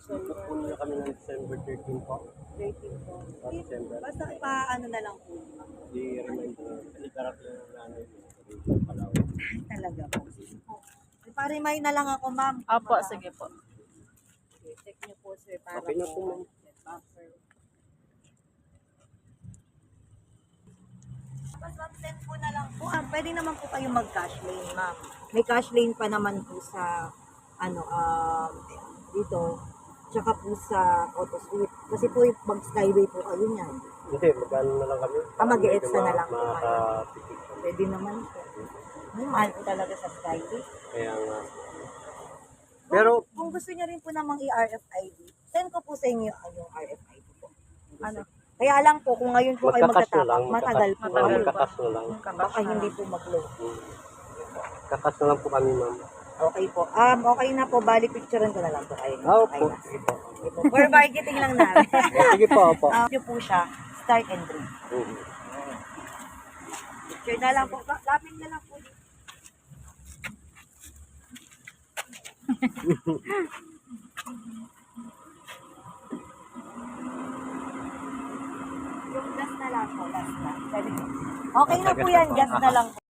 December. Puno na kami ng December 13 po. 13 po. Sa December. Basta ipaano na lang po. Di-remind na. Kasi darating yung nanay mo. Palaw. Talaga po. Sige po. Ipa-remind na lang ako, ma'am. Opo, sige po. Okay, check niyo po, sir. Para Okay na po, ma'am. Buffer. Tapos ma'am, send po na lang po. Pwede naman po kayo mag-cash lane, ma'am. May cash lane pa naman po sa dito. Tsaka po sa auto sweep. Kasi po yung mag-skyway po kayo niyan. Hindi, magkano na lang kami. Mag-e-extra na lang po kayo. Makakapikit kami. Pwede naman po. Mahal po talaga sa skyway. Kaya nga. Pero, Kung gusto niyo rin po namang i-RFID, send ko po sa inyo yung RFID po. Ano? Kaya lang po, kung ngayon po kayo magkakas na lang. magtatap, matagal po. Magkakas na lang. Baka hindi po mag-load. Kakas na lang po kami, ma'am. Okay po. Okay na po. Bali, picturean ko na lang po kayo. Opo. Okay na. Sige po. Okay po. For marketing lang namin. Sige po, opo. Yun po siya. Start and drink. Mhm. Picture na lang po. Lapin na lang po. Yung gas na lang po. Gas na. Okay na po yan. Gas na lang po.